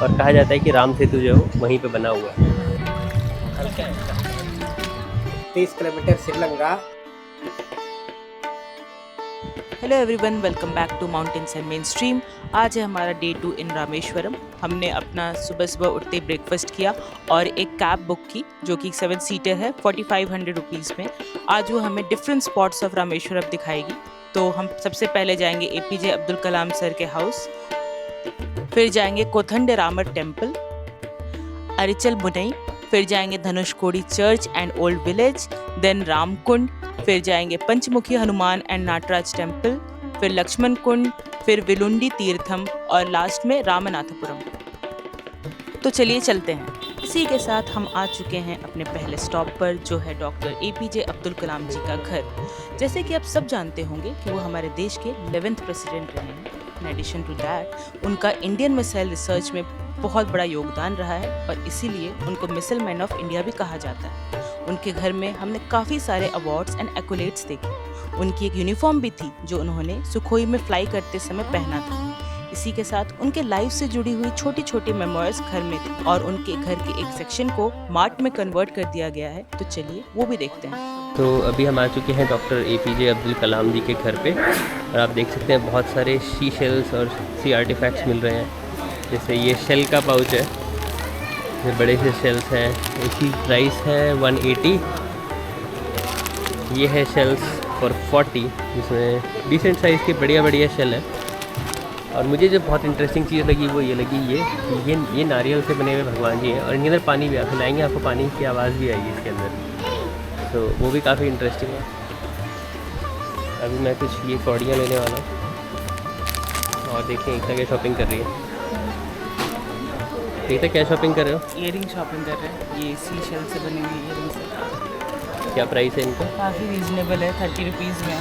और कहा जाता है कि राम सेतु जो है वहीं पे बना हुआ है। 30 kilometre Sri Lanka. Hello everyone, welcome back to mountains and main stream. आज है हमारा डे 2 इन रामेश्वरम। हमने अपना सुबह सुबह उठते ब्रेकफास्ट किया और एक कैब बुक की जो कि 7 सीटर है 4500 रुपीज़ में। आज वो हमें डिफरेंट स्पॉट्स ऑफ रामेश्वरम दिखाएगी। तो हम सबसे पहले जाएंगे APJ अब्दुल कलाम सर के हाउस, फिर जाएंगे कोथंडे रामर टेम्पल, अरिचल मुनई, फिर जाएंगे Dhanushkodi church and old village, then Ramkund, फिर जाएंगे पंचमुखी हनुमान एंड नाटराज टेम्पल, फिर लक्ष्मण कुंड, फिर विलुंडी तीर्थम और लास्ट में रामनाथपुरम। तो चलिए चलते हैं। इसी के साथ हम आ चुके हैं अपने पहले स्टॉप पर, जो है डॉक्टर APJ अब्दुल कलाम जी का घर। जैसे कि आप सब जानते होंगे कि वो हमारे देश के 11th प्रेसिडेंट रहे हैं। इन एडिशन टू दैट उनका इंडियन मिसाइल रिसर्च में बहुत बड़ा योगदान रहा है और इसीलिए उनको मिसाइल मैन ऑफ इंडिया भी कहा जाता है। उनके घर में हमने काफ़ी सारे अवार्ड्स एंड एक्कोलेट्स देखे। उनकी एक यूनिफॉर्म भी थी जो उन्होंने सुखोई में फ्लाई करते समय पहना था। इसी के साथ उनके लाइफ से जुड़ी हुई छोटी छोटी मेमोरीज घर में थी और उनके घर के एक सेक्शन को मार्ट में कन्वर्ट कर दिया गया है। तो चलिए वो भी देखते हैं। तो अभी हम आ चुके हैं डॉक्टर APJ अब्दुल कलाम जी के घर पे और आप देख सकते हैं बहुत सारे सी शेल्स और सी आर्टिफैक्ट्स मिल रहे हैं। जैसे ये शेल का पाउच है, ये बड़े से शेल्स हैं, इसकी प्राइस है 180। ये है शेल्स फॉर 40, जिसमें डिसेंट साइज़ के बढ़िया बढ़िया शेल है। और मुझे जो बहुत इंटरेस्टिंग चीज़ लगी वो ये लगी, ये नारियल से बने हुए भगवान जी हैं और इनके अंदर पानी भी आप लाएंगे, आपको पानी की आवाज़ भी आएगी इसके अंदर। तो वो भी काफ़ी इंटरेस्टिंग है। अभी मैं कुछ ये कौड़ियाँ लेने वाला हूँ और देखें एकता क्या शॉपिंग कर रही है। एकता क्या शॉपिंग कर रहे हो? ईयरिंग शॉपिंग कर रहे हैं। ये सी शेल से बनी हुई ईयरिंग्स है। क्या प्राइस है इनका? काफ़ी रीजनेबल है, 30 रुपीज़ में।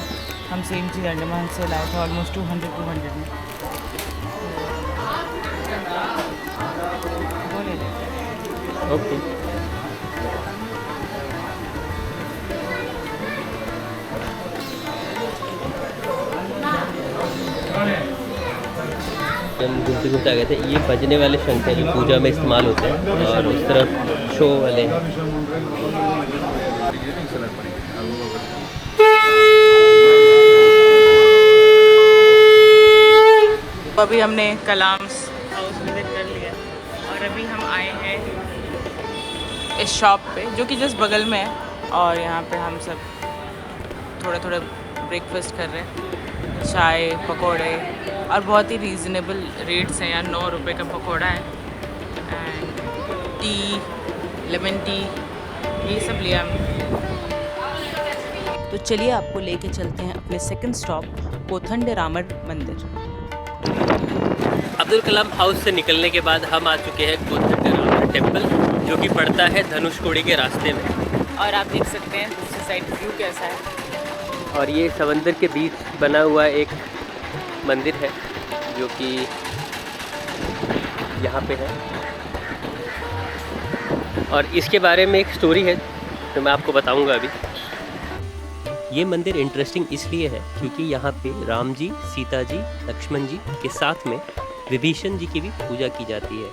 हम सेम चीज़ अंडमान से लाए थे ऑलमोस्ट 200 में। वो ले लेते हैं। ओके। हम घूमते घूमते आ गए थे। ये बजने वाले शंख हैं जो पूजा में इस्तेमाल होते हैं और उस तरफ शो वाले हैं। अभी हमने कलाम हाउस विजिट कर लिया और अभी हम आए हैं इस शॉप पे जो कि जस्ट बगल में है और यहाँ पे हम सब थोड़ा थोड़ा ब्रेकफास्ट कर रहे हैं। चाय, पकोड़े और बहुत ही रीज़नेबल रेट्स हैं। यहाँ 9 रुपये का पकोड़ा है एंड टी, लेमन टी, ये सब लिया हमने। तो चलिए आपको लेके चलते हैं अपने सेकंड स्टॉप कोथंडे रामर मंदिर। अब्दुल कलाम हाउस से निकलने के बाद हम आ चुके हैं कोथंडे रामर टेम्पल, जो कि पड़ता है धनुषकोडी के रास्ते में। और आप देख सकते हैं दूसरी साइड व्यू कैसा है। और ये समंदर के बीच बना हुआ एक मंदिर है जो कि यहाँ पे है। और इसके बारे में एक स्टोरी है तो मैं आपको बताऊंगा अभी। ये मंदिर इंटरेस्टिंग इसलिए है क्योंकि यहाँ पे राम जी, सीता जी, लक्ष्मण जी के साथ में विभीषण जी की भी पूजा की जाती है।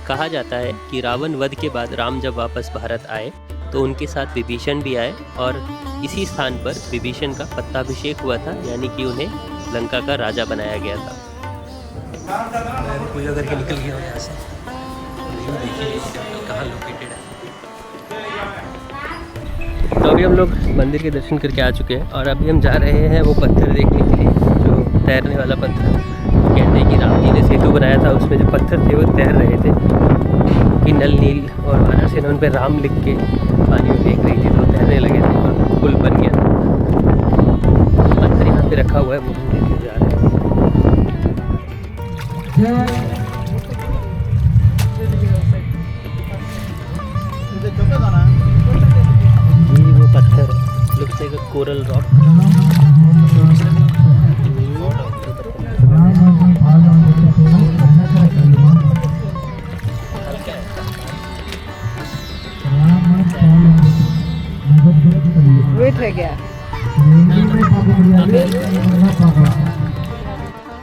कहा जाता है कि रावण वध के बाद राम जब वापस भारत आए तो उनके साथ विभीषण भी आए और इसी स्थान पर विभीषण का पट्टाभिषेक हुआ था, यानी कि उन्हें लंका का राजा बनाया गया था। मैं भी पूजा करके निकल गया हूँ यहाँ से। देखिए कहाँ लोकेटेड है। तो अभी हम लोग मंदिर के दर्शन करके आ चुके हैं और अभी हम जा रहे हैं वो पत्थर देखने के लिए, जो तैरने वाला पत्थर। कहते हैं कि राम जी ने सेतु बनाया था, उसमें जो पत्थर थे वो तैर रहे थे कि नल नील और वानरसेना उन पर राम लिख के पानी में फेंक रही थी तो तैरने लगे थे और पुल बन गया। पत्थर यहाँ पे रखा हुआ है, वो हम जा रहे हैं। ये वो पत्थर है, looks like a coral rock. Wait है क्या?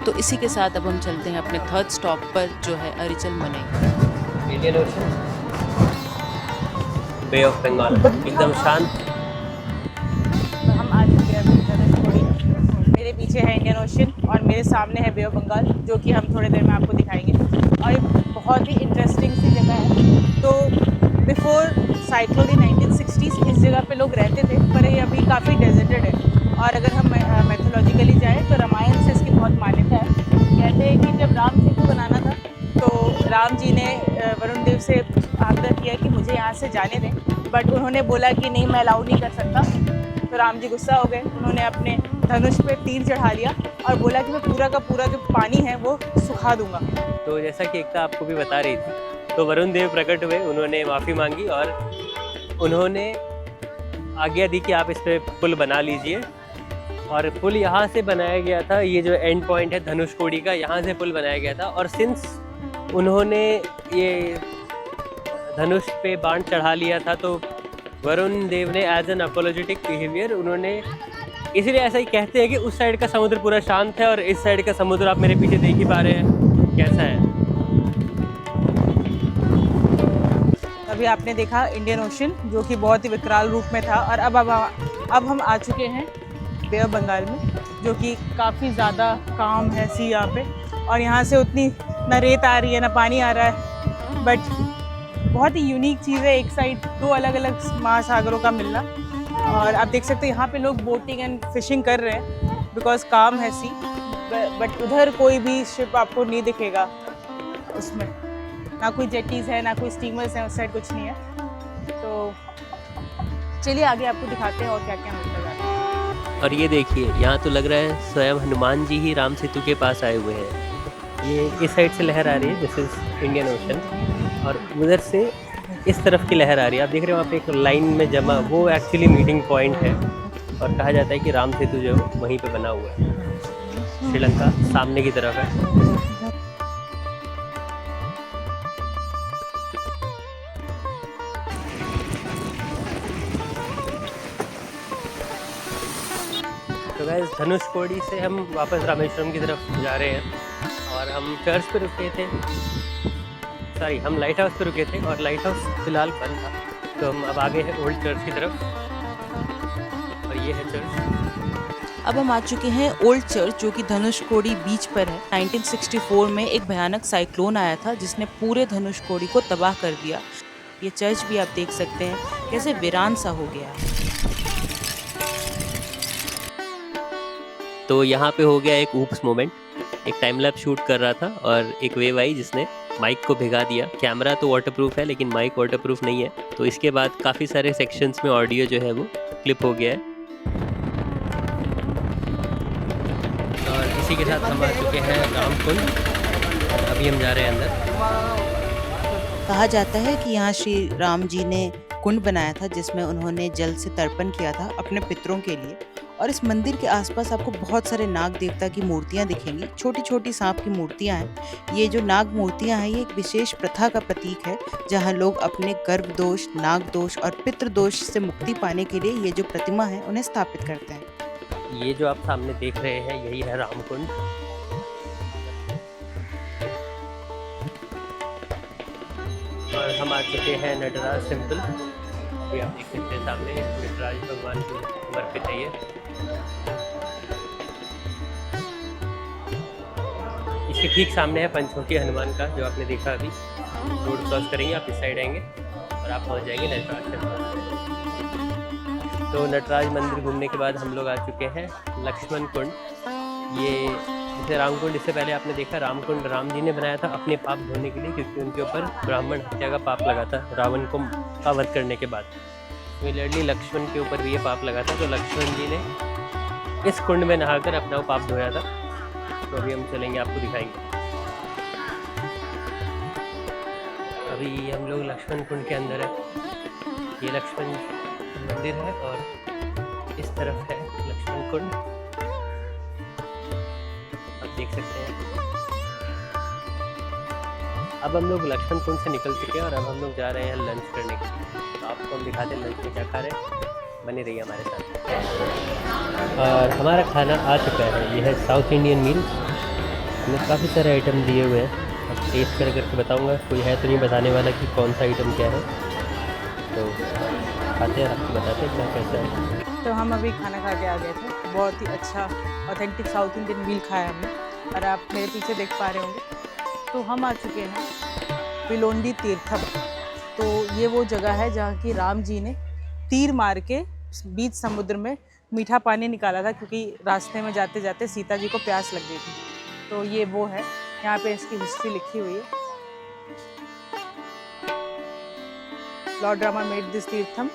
तो इसी के साथ अब हम चलते हैं अपने थर्ड स्टॉप पर, जो है Arichal Munai. Indian ocean, bay of Bengal, एकदम शांत। हम आज धनुषकोडी, मेरे पीछे है इंडियन ओशन और मेरे सामने है बे ऑफ बंगाल, जो कि हम थोड़ी देर में आपको दिखाएंगे। और ये बहुत ही इंटरेस्टिंग सी जगह है। तो बिफोर साइक्लोन इन 1960s इस जगह पे लोग रहते थे, पर ये अभी काफ़ी डेजर्टेड है। और अगर हम मैथोलॉजिकली जाएँ तो रामायण से इसकी बहुत मान्यता है। कहते हैं कि जब राम सेतु बनाना था तो राम जी ने वरुण देव से आग्रह किया कि मुझे यहाँ से जाने दें, बट उन्होंने बोला कि नहीं, मैं अलाउ नहीं कर सकता। तो राम जी गुस्सा हो गए, उन्होंने अपने धनुष पे तीर चढ़ा लिया और बोला कि मैं पूरा का पूरा जो पानी है वो सुखा दूंगा। तो जैसा कि एकता आपको भी बता रही थी, तो वरुण देव प्रकट हुए, उन्होंने माफ़ी मांगी और उन्होंने आज्ञा दी कि आप इस पर पुल बना लीजिए। और पुल यहाँ से बनाया गया था, ये जो एंड पॉइंट है धनुषकोडी का, यहाँ से पुल बनाया गया था। और सिंस उन्होंने ये धनुष पे बाण चढ़ा लिया था, तो वरुण देव ने एज एन अपोलोजेटिक बिहेवियर उन्होंने, इसलिए ऐसा ही कहते हैं कि उस साइड का समुद्र पूरा शांत है और इस साइड का समुद्र आप मेरे पीछे देख ही पा रहे हैं कैसा है। अभी आपने देखा इंडियन ओशन, जो कि बहुत ही विकराल रूप में था, और अब हम आ चुके हैं बे ऑफ बंगाल में, जो कि काफ़ी ज़्यादा काम है सी यहाँ पे। और यहाँ से उतनी ना रेत आ रही है ना पानी आ रहा है, बट बहुत ही यूनिक चीज़ है। एक साइड दो अलग अलग महासागरों का मिलना। और आप देख सकते हैं यहाँ पे लोग बोटिंग एंड फिशिंग कर रहे हैं बिकॉज काम है सी, बट उधर कोई भी शिप आपको नहीं दिखेगा। उसमें ना कोई जेटीज़ है ना कोई स्टीमर्स हैं, उस साइड कुछ नहीं है। तो चलिए आगे आपको दिखाते हैं और क्या क्या मिलता है। और ये देखिए, यहाँ तो लग रहा है स्वयं हनुमान जी ही राम सेतु के पास आए हुए हैं। ये इस साइड से लहर आ रही है, दिस इज इंडियन ओशन, और उधर से इस तरफ की लहर आ रही है। आप देख रहे हो वहाँ पे एक लाइन में जमा, वो एक्चुअली मीटिंग पॉइंट है। और कहा जाता है कि राम सेतु जो है वहीं पे बना हुआ है। श्रीलंका सामने की तरफ है। तो गाइस, धनुषकोडी से हम वापस रामेश्वरम की तरफ जा रहे हैं और हम चर्च पे रुके थे, सॉरी हम लाइट हाउस पे रुके थे और लाइट हाउस फिलहाल बंद था। तो हम अब आगे हैं ओल्ड चर्च की तरफ और ये है चर्च। अब हम आ चुके हैं ओल्ड चर्च, जो कि धनुषकोडी बीच पर है। 1964 में एक भयानक साइक्लोन आया था जिसने पूरे धनुषकोडी को तबाह कर दिया। ये चर्च भी आप देख सकते हैं कैसे वीरान सा हो गया है। तो यहाँ पे हो गया एक ऊप्स मोमेंट। एक टाइम लैप शूट कर रहा था और एक वेव आई जिसने माइक को भिगा दिया। कैमरा तो वाटरप्रूफ है लेकिन माइक वाटरप्रूफ नहीं है। तो इसके बाद काफ़ी सारे सेक्शंस में ऑडियो जो है वो क्लिप हो गया है। और इसी के साथ हम आ चुके हैं रामकुंड और अभी हम जा रहे हैं अंदर। कहा जाता है कि यहाँ श्री राम जी ने कुंड बनाया था जिसमें उन्होंने जल से तर्पण किया था अपने पितरों के लिए। और इस मंदिर के आसपास आपको बहुत सारे नाग देवता की मूर्तियां दिखेंगी। छोटी छोटी सांप की मूर्तियां हैं। ये जो नाग मूर्तियां हैं ये एक विशेष प्रथा का प्रतीक है, जहां लोग अपने गर्भ दोष, नाग दोष और पितृ दोष से मुक्ति पाने के लिए ये जो प्रतिमा है उन्हें स्थापित करते हैं। ये जो आप सामने देख रहे हैं यही है रामकुंड। और हम आ चुके हैं नटराज टेम्पल। अभी आप देख सकते हैं सामने नटराज भगवान को समर्पित है ये। इसके ठीक सामने है पंचमुखी हनुमान का, जो आपने देखा अभी। रोड क्रॉस करेंगे आप इस साइड आएंगे और आप पहुंच जाएंगे नटराज टेम्पल। तो नटराज मंदिर घूमने के बाद हम लोग आ चुके हैं लक्ष्मण कुंड। ये जैसे रामकुंड, इससे पहले आपने देखा रामकुंड राम जी ने बनाया था अपने पाप धोने के लिए, क्योंकि उनके ऊपर ब्राह्मण हत्या का पाप लगा था रावण को का वध करने के बाद। सिमिलरली लक्ष्मण के ऊपर भी ये पाप लगा था, तो लक्ष्मण जी ने इस कुंड में नहाकर अपना वो पाप धोया था। तो अभी हम चलेंगे, आपको दिखाएंगे। अभी हम लोग लक्ष्मण कुंड के अंदर है। ये लक्ष्मण मंदिर है और इस तरफ है लक्ष्मण कुंड, आप देख सकते हैं। अब हम लोग लक्ष्मण कुंड से निकल चुके हैं और अब हम लोग जा रहे हैं लंच करने के लिए। तो आपको हम दिखाते हैं लंच में क्या खा रहे हैं, बने रहिए हमारे साथ। और हमारा खाना आ चुका है, ये है साउथ इंडियन मील। इसमें काफ़ी सारे आइटम दिए हुए हैं, अब टेस्ट करके बताऊंगा। कोई है तो नहीं बताने वाला कि कौन सा आइटम क्या है, तो खाते हैं आपको बताते हैं क्या कैसा है। तो हम अभी खाना खा के आ गए थे, बहुत ही अच्छा ऑथेंटिक साउथ इंडियन मील खाया हमने, और आप मेरे पीछे देख पा रहे होंगे। तो हम आ चुके हैं पिलोंडी तीर्थम। तो ये वो जगह है जहाँ की राम जी ने तीर मार के बीच समुद्र में मीठा पानी निकाला था, क्योंकि रास्ते में जाते जाते सीता जी को प्यास लग गई थी। तो ये वो है, यहाँ पे इसकी हिस्ट्री लिखी हुई है। Lord Rama made this theertham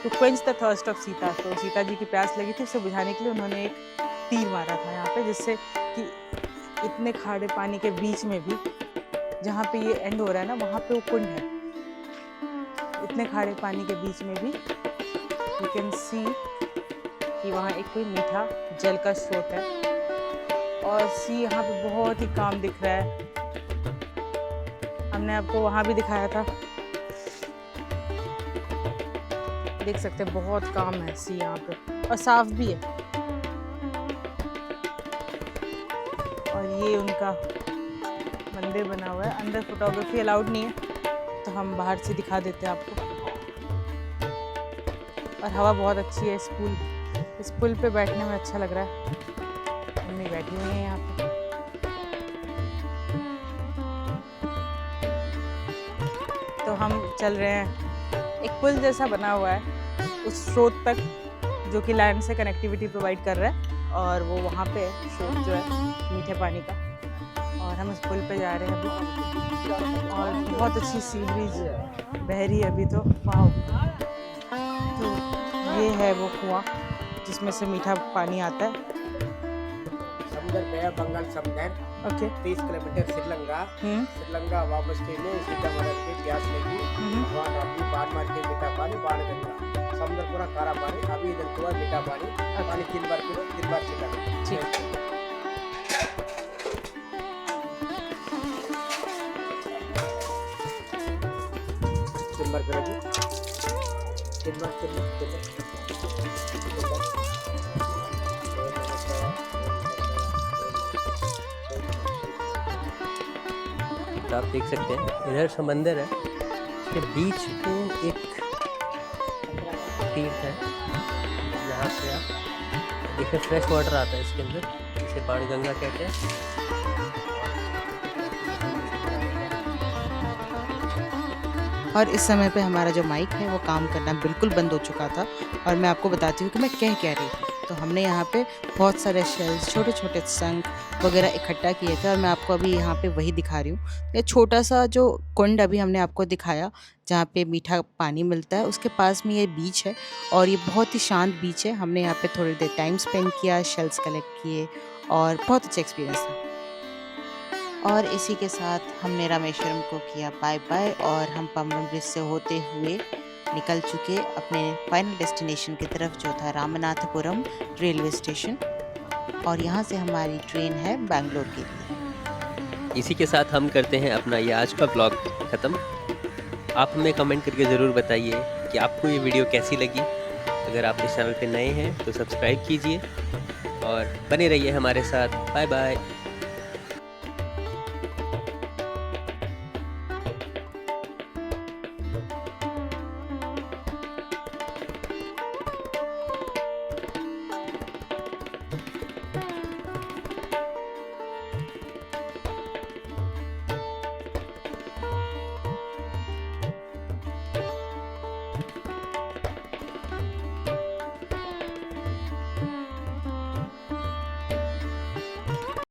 to quench the thirst of Sita. तो सीता जी की प्यास लगी थी, उसे बुझाने के लिए उन्होंने एक तीर मारा था यहाँ पे, जिससे कि इतने खारे पानी के बीच में भी, जहाँ पे ये एंड हो रहा है ना, वहाँ पे वो कुंड है। इतने खारे पानी के बीच में भी यू कैन सी कि वहाँ एक कोई मीठा जल का स्रोत है, और सी यहाँ पे बहुत ही काम दिख रहा है। हमने आपको वहाँ भी दिखाया था, देख सकते हैं बहुत काम है सी यहाँ पे, और साफ भी है। और ये उनका मंदिर बना हुआ है, अंदर फोटोग्राफी अलाउड नहीं है, तो हम बाहर से दिखा देते हैं आपको। और हवा बहुत अच्छी है, इस पुल पे बैठने में अच्छा लग रहा है। मम्मी बैठी हुई है यहाँ पे। तो हम चल रहे हैं, एक पुल जैसा बना हुआ है उस स्रोत तक, जो कि लैंड से कनेक्टिविटी प्रोवाइड कर रहा है, और वो वहाँ पे स्रोत जो है मीठे पानी का, और हम इस पुल पे जा रहे हैं अभी। और बहुत अच्छी सीनरीज बह रही है अभी तो, वाह। तो ये है वो कुआं जिसमें से मीठा पानी आता है। समुद्र पे बंगाल समुद्र, ओके 30 किलोमीटर श्रीलंका वापस के लिए सीतामढ़ी के प्यास लगी, भगवान अपनी बाढ़ मार के मीठा पानी बाढ़ गंगा, समुद्र पूरा खारा पानी, अभी इधर हुआ मीठा पानी, पानी 3 बार पीलो 3 बार छिड़का। ठीक, तो आप देख सकते हैं इधर समंदर है, इसके बीच में एक तीर्थ है, जहाँ पे आप देखिए फ्रेश वाटर आता है इसके अंदर, इसे बाणगंगा कहते हैं। और इस समय पे हमारा जो माइक है वो काम करना बिल्कुल बंद हो चुका था, और मैं आपको बताती हूँ कि मैं कह रही थी। तो हमने यहाँ पे बहुत सारे शेल्स, छोटे छोटे शंख वगैरह इकट्ठा किए थे, और मैं आपको अभी यहाँ पे वही दिखा रही हूँ। ये छोटा सा जो कुंड अभी हमने आपको दिखाया, जहाँ पे मीठा पानी मिलता है, उसके पास में ये बीच है, और ये बहुत ही शांत बीच है। हमने यहाँ पे थोड़ी देर टाइम स्पेंड किया, शेल्स कलेक्ट किए, और बहुत अच्छा एक्सपीरियंस था। और इसी के साथ हमने रामेश्वरम को किया बाय बाय, और हम पम्बन ब्रिज से होते हुए निकल चुके अपने फाइनल डेस्टिनेशन की तरफ, जो था रामनाथपुरम रेलवे स्टेशन, और यहाँ से हमारी ट्रेन है बैंगलोर के लिए। इसी के साथ हम करते हैं अपना ये आज का ब्लॉग ख़त्म। आप हमें कमेंट करके ज़रूर बताइए कि आपको ये वीडियो कैसी लगी। अगर आप इस चैनल पे नए हैं तो सब्सक्राइब कीजिए और बने रहिए हमारे साथ। Bye bye.